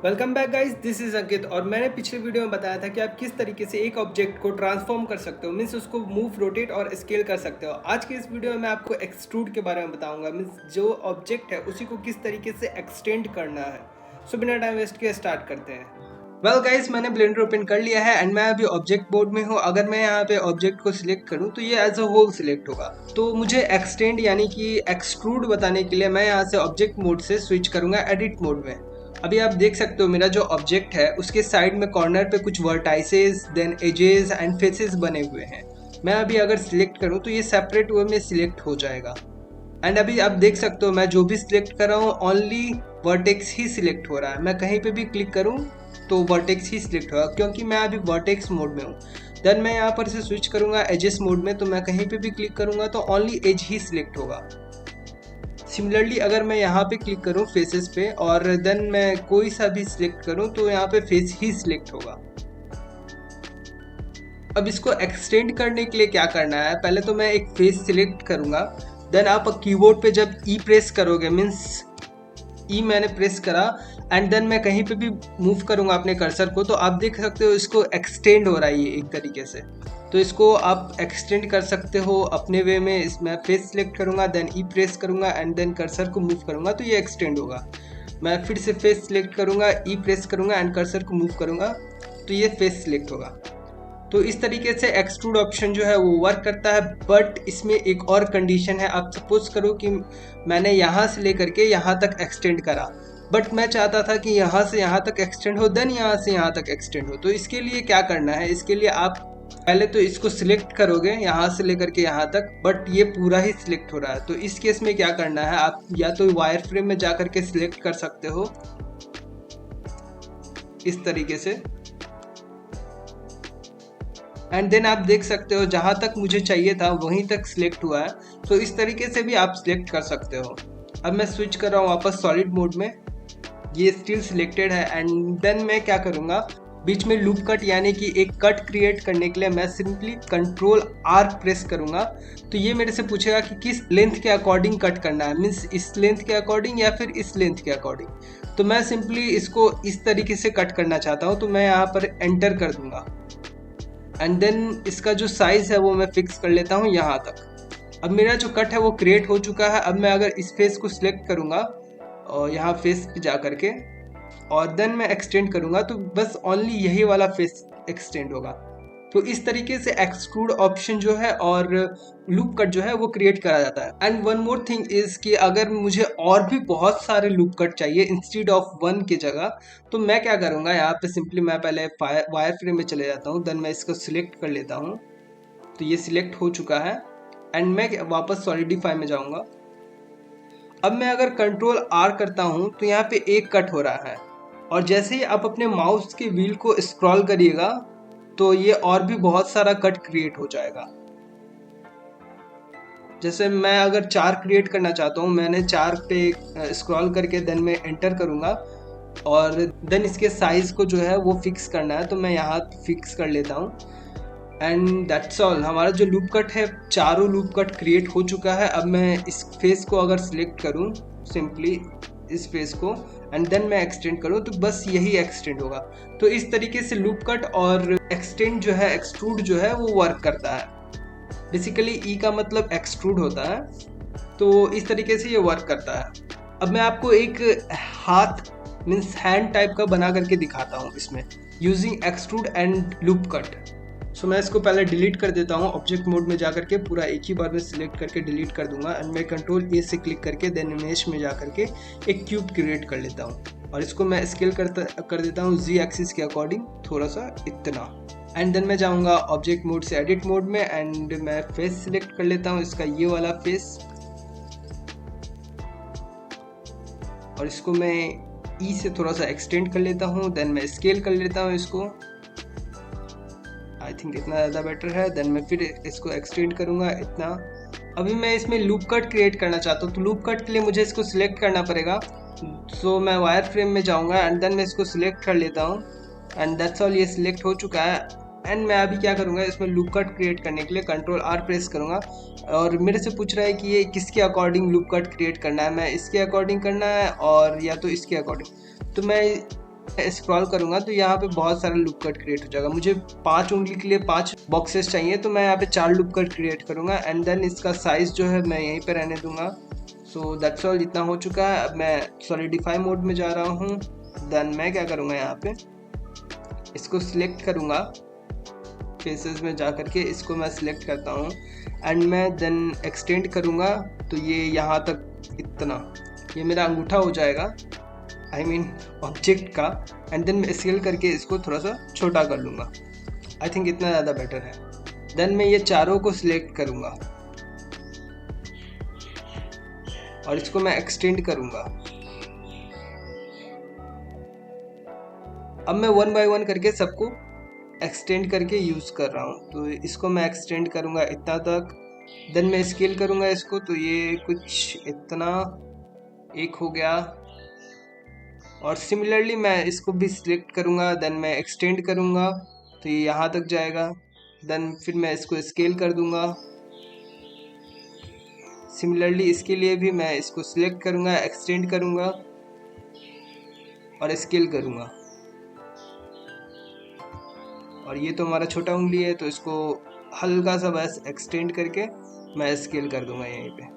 Welcome back guys, this is Ankit. और मैंने पिछले वीडियो में बताया था कि आप किस तरीके से एक ऑब्जेक्ट को ट्रांसफॉर्म कर सकते हो, मीन्स उसको मूव, रोटेट और स्केल कर सकते हो। आज के इस वीडियो में मैं आपको एक्सट्रूड के बारे में बताऊंगा, मीन्स जो ऑब्जेक्ट है उसी को किस तरीके से एक्सटेंड करना है। सो बिना टाइम वेस्ट किए स्टार्ट करते हैं। वेल गाइस, मैंने ब्लेंडर ओपन कर लिया है एंड मैं अभी ऑब्जेक्ट मोड में हूँ। अगर मैं यहाँ पे ऑब्जेक्ट को सिलेक्ट करूँ तो ये एज अ होल सिलेक्ट होगा। तो मुझे एक्सटेंड यानी कि एक्सट्रूड बताने के लिए मैं यहाँ से ऑब्जेक्ट मोड से स्विच करूंगा एडिट मोड में। अभी आप देख सकते हो मेरा जो ऑब्जेक्ट है उसके साइड में कॉर्नर पे कुछ vertices, then ages and faces बने हुए हैं। मैं अभी अगर सिलेक्ट करूँ तो ये सेपरेट वे में सिलेक्ट हो जाएगा। एंड अभी आप देख सकते हो मैं जो भी सिलेक्ट कर रहा हूँ ओनली वर्टेक्स ही सिलेक्ट हो रहा है। मैं कहीं पे भी क्लिक करूँ तो वर्टेक्स ही सिलेक्ट होगा क्योंकि मैं अभी वर्टेक्स मोड में हूँ। देन मैं यहाँ पर से स्विच करूँगा एजेस मोड में, तो मैं कहीं पे भी क्लिक करूँगा तो ओनली एज ही सिलेक्ट होगा। सिमिलरली अगर मैं यहाँ पे क्लिक करूँ फेसेस पे और देन मैं कोई सा भी सिलेक्ट करूँ तो यहाँ पे फेस ही सिलेक्ट होगा। अब इसको एक्सटेंड करने के लिए क्या करना है, पहले तो मैं एक फेस सिलेक्ट करूँगा। देन आप कीबोर्ड पे जब ई प्रेस करोगे, मीन्स ई मैंने प्रेस करा एंड देन मैं कहीं पे भी मूव करूँगा अपने कर्सर को, तो आप देख सकते हो इसको एक्सटेंड हो रहा है ये एक तरीके से। तो इसको आप एक्सटेंड कर सकते हो अपने वे में। इसमें फेस सिलेक्ट करूँगा, देन ई प्रेस करूँगा एंड देन कर्सर को मूव करूँगा तो ये एक्सटेंड होगा। मैं फिर से फेस सिलेक्ट करूँगा, ई प्रेस करूँगा एंड कर्सर को मूव करूँगा तो ये फेस सिलेक्ट होगा। तो इस तरीके से एक्सट्रूड ऑप्शन जो है वो वर्क करता है। बट इसमें एक और कंडीशन है। आप सपोज करो कि मैंने यहाँ से लेकर के यहाँ तक एक्सटेंड करा, बट मैं चाहता था कि यहाँ से यहाँ तक एक्सटेंड हो, देन यहाँ से यहाँ तक एक्सटेंड हो। तो इसके लिए क्या करना है, इसके लिए आप पहले तो इसको सिलेक्ट करोगे यहाँ से लेकर के यहाँ तक, बट ये पूरा ही सिलेक्ट हो रहा है। तो इस केस में क्या करना है, आप या तो वायर फ्रेम में जा करके सिलेक्ट कर सकते हो इस तरीके से। एंड देन आप देख सकते हो जहां तक मुझे चाहिए था वहीं तक सिलेक्ट हुआ है। तो इस तरीके से भी आप सिलेक्ट कर सकते हो। अब मैं स्विच कर रहा हूँ वापस सॉलिड मोड में, ये स्टिल सिलेक्टेड है। एंड देन मैं क्या करूँगा, बीच में लूप कट यानी कि एक कट क्रिएट करने के लिए मैं सिंपली कंट्रोल आर प्रेस करूँगा। तो ये मेरे से पूछेगा कि किस लेंथ के अकॉर्डिंग कट करना है, मीन्स इस लेंथ के अकॉर्डिंग या फिर इस लेंथ के अकॉर्डिंग। तो मैं सिंपली इसको इस तरीके से कट करना चाहता हूँ, तो मैं यहाँ पर एंटर कर दूंगा एंड देन इसका जो साइज है वो मैं फिक्स कर लेता हूँ यहाँ तक। अब मेरा जो कट है वो क्रिएट हो चुका है। अब मैं अगर इस फेस को सिलेक्ट करूँगा और यहाँ फेस पे जा करके और देन मैं एक्सटेंड करूँगा तो बस ओनली यही वाला फेस एक्सटेंड होगा। तो इस तरीके से एक्सट्रूड ऑप्शन जो है और लूप कट जो है वो क्रिएट करा जाता है। And one more thing is कि अगर मुझे और भी बहुत सारे लूप कट चाहिए इंस्टेड ऑफ वन की जगह, तो मैं क्या करूँगा, यहाँ पे सिंपली मैं पहले वायर फ्रेम में चले जाता हूँ। देन मैं इसको सिलेक्ट कर लेता हूँ, तो ये सिलेक्ट हो चुका है। एंड मैं वापस सॉलिडिफाई में जाऊँगा। अब मैं अगर कंट्रोल आर करता हूँ तो यहाँ पे एक कट हो रहा है, और जैसे ही आप अपने माउस के व्हील को स्क्रॉल करिएगा तो ये और भी बहुत सारा कट क्रिएट हो जाएगा। जैसे मैं अगर 4 क्रिएट करना चाहता हूँ, मैंने 4 पे स्क्रॉल करके देन मैं एंटर करूँगा और देन इसके साइज को जो है वो फिक्स करना है, तो मैं यहाँ फिक्स कर लेता हूँ। And that's all. हमारा जो लूप कट है, चारों लूप कट क्रिएट हो चुका है। अब मैं इस फेस को अगर सिलेक्ट करूँ, सिंपली इस फेस को, एंड देन मैं एक्सटेंड करूँ तो बस यही एक्सटेंड होगा। तो इस तरीके से लूप कट और एक्सटेंड जो है, एक्सट्रूड जो है वो वर्क करता है। बेसिकली ई का मतलब एक्सट्रूड होता है, तो इस तरीके से ये वर्क करता है। अब मैं आपको एक हाथ मीन्स हैंड टाइप का बना करके दिखाता हूँ इसमें, using extrude and loop cut. So मैं इसको पहले डिलीट कर देता हूँ। ऑब्जेक्ट मोड में जा करके पूरा एक ही बार में सिलेक्ट करके डिलीट कर दूंगा। एंड मैं कंट्रोल ए से क्लिक करके देन इमेज में जा करके एक क्यूब क्रिएट कर लेता हूँ और इसको मैं स्केल कर देता हूँ जी एक्सिस के अकॉर्डिंग, थोड़ा सा इतना। एंड देन मैं जाऊँगा ऑब्जेक्ट मोड से एडिट मोड में एंड मैं फेस सिलेक्ट कर लेता हूँ, इसका ये वाला फेस, और इसको मैं ई से थोड़ा सा एक्सटेंड कर लेता हूँ। देन मैं स्केल कर लेता हूँ इसको, आई थिंक इतना ज़्यादा बेटर है। देन मैं फिर इसको एक्सटेंड करूँगा इतना। अभी मैं इसमें लूप कट क्रिएट करना चाहता हूँ, तो लूप कट के लिए मुझे इसको सिलेक्ट करना पड़ेगा। सो मैं वायर फ्रेम में जाऊँगा एंड देन मैं इसको सिलेक्ट कर लेता हूँ एंड दैट्स ऑल। ये सिलेक्ट हो चुका है। एंड मैं अभी क्या करूँगा, इसमें लूप कट क्रिएट करने के लिए कंट्रोल आर प्रेस करूँगा और मेरे से पूछ रहा है कि ये किसके अकॉर्डिंग लूप कट क्रिएट करना है, मैं इसके अकॉर्डिंग करना है और या तो इसके अकॉर्डिंग। तो मैं स्क्रॉल करूंगा तो यहाँ पे बहुत सारा लूप कट क्रिएट हो जाएगा। मुझे 5 उंगली के लिए 5 बॉक्सेस चाहिए, तो मैं यहाँ पे 4 लूप कट क्रिएट करूंगा एंड देन इसका साइज जो है मैं यहीं पे रहने दूंगा। सो दैट्स ऑल, इतना हो चुका है। अब मैं सॉलिडिफाई मोड में जा रहा हूँ। देन मैं क्या करूँगा, यहाँ पे इसको सिलेक्ट करूँगा, फेसेस में जा करके इसको मैं सिलेक्ट करता हूँ एंड मैं देन एक्सटेंड करूँगा तो ये यहाँ तक इतना, ये मेरा अंगूठा हो जाएगा, आई मीन ऑब्जेक्ट का। एंड देन मैं स्केल करके इसको थोड़ा सा छोटा कर लूँगा। आई थिंक इतना ज़्यादा बेटर है। देन मैं ये चारों को सिलेक्ट करूँगा और इसको मैं एक्सटेंड करूँगा। अब मैं 1 बाय 1 करके सबको एक्सटेंड करके यूज़ कर रहा हूँ। तो इसको मैं एक्सटेंड करूँगा इतना तक, देन मैं स्केल करूँगा इसको, तो ये कुछ इतना एक हो गया। और सिमिलरली मैं इसको भी सिलेक्ट करूँगा, देन मैं एक्सटेंड करूँगा तो ये यहाँ तक जाएगा। देन फिर मैं इसको स्केल कर दूँगा। सिमिलरली इसके लिए भी मैं इसको सिलेक्ट करूँगा, एक्सटेंड करूँगा और स्केल करूँगा। और ये तो हमारा छोटा उंगली है, तो इसको हल्का सा बस एक्सटेंड करके मैं स्केल कर दूंगा यहीं पे।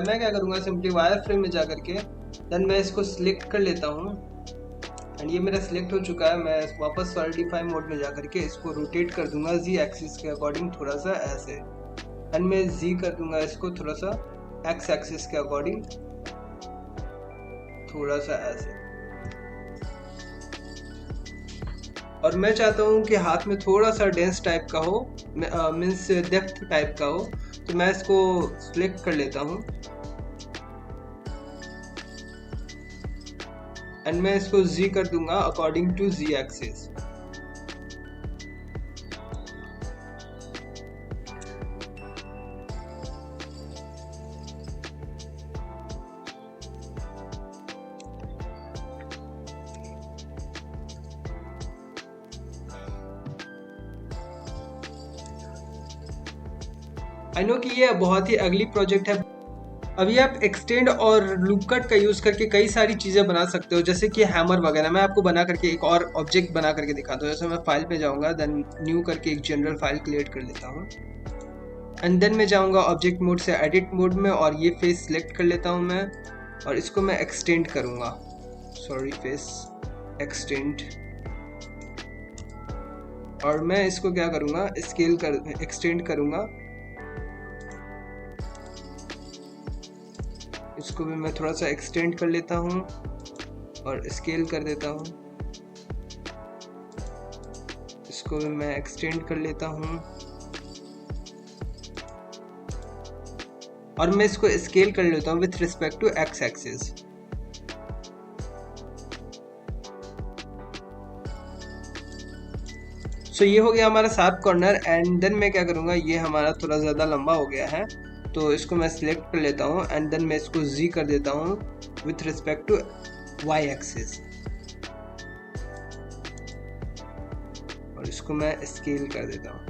मैं क्या करूंगा, सिंपली वायर फ्रेम में जा करके देन मैं इसको सिलेक्ट कर लेता हूँ एंड ये मेरा सिलेक्ट हो चुका है। मैं वापस सॉलिडिफाई मोड में जा करके इसको रोटेट कर दूंगा जी एक्सिस के अकॉर्डिंग, थोड़ा सा ऐसे, एंड मैं जी कर दूंगा इसको थोड़ा सा एक्स एक्सिस के अकॉर्डिंग, थोड़ा सा ऐसे। और मैं चाहता हूँ कि हाथ में थोड़ा सा डेंस टाइप का हो, मीन्स डेप्थ टाइप का हो, तो मैं इसको सिलेक्ट कर लेता हूँ एंड मैं इसको जी कर दूंगा according to ji axis. I know कि ये बहुत ही अगली प्रोजेक्ट है। अभी आप एक्सटेंड और लूप कट का यूज़ करके कई सारी चीज़ें बना सकते हो, जैसे कि हैमर वगैरह। मैं आपको बना करके एक और ऑब्जेक्ट बना करके दिखाता हूँ। जैसे मैं फाइल पे जाऊँगा, देन न्यू करके एक जनरल फाइल क्रिएट कर लेता हूँ एंड देन मैं जाऊँगा ऑब्जेक्ट मोड से एडिट मोड में और ये फेस सिलेक्ट कर लेता हूँ मैं, और इसको मैं एक्सटेंड करूँगा, सॉरी फेस एक्सटेंड। और मैं इसको क्या करूँगा, स्केल कर एक्सटेंड करूँगा, इसको भी मैं थोड़ा सा एक्सटेंड कर लेता हूँ और स्केल कर देता हूँ, इसको भी मैं एक्सटेंड कर लेता हूँ और मैं इसको स्केल कर लेता हूँ with respect to X axis. So ये हो गया हमारा शार्प कॉर्नर एंड देन मैं क्या करूँगा, ये हमारा थोड़ा ज़्यादा लंबा हो गया है, तो इसको मैं सिलेक्ट कर लेता हूँ एंड देन मैं इसको जी कर देता हूँ with respect to Y axis और इसको मैं स्केल कर देता हूँ।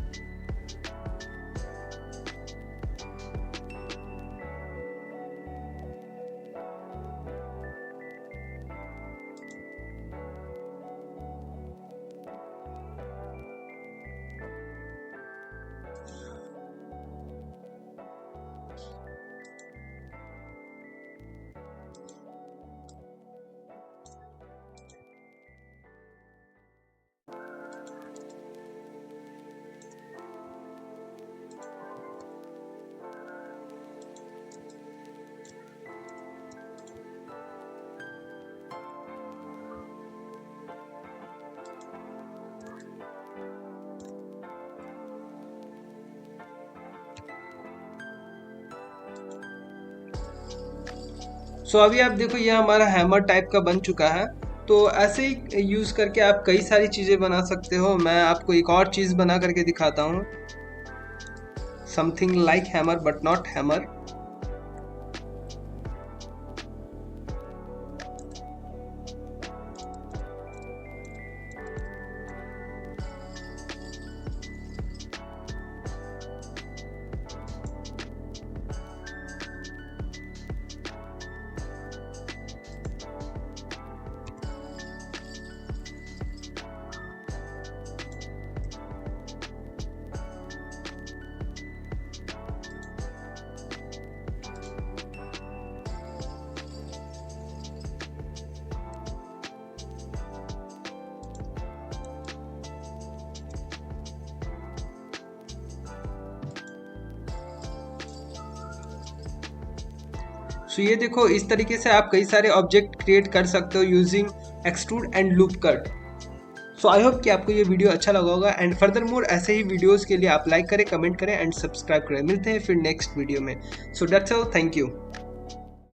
सो अभी आप देखो ये हमारा हैमर टाइप का बन चुका है। तो ऐसे ही यूज़ करके आप कई सारी चीज़ें बना सकते हो। मैं आपको एक और चीज़ बना करके दिखाता हूँ, something like hammer but not hammer. So ये देखो, इस तरीके से आप कई सारे ऑब्जेक्ट क्रिएट कर सकते हो using extrude and loop cut. So I hope कि आपको ये वीडियो अच्छा लगा होगा, एंड फर्दर मोर ऐसे ही वीडियोस के लिए आप लाइक करें, कमेंट करें एंड सब्सक्राइब करें। मिलते हैं फिर नेक्स्ट वीडियो में। So that's all, thank you.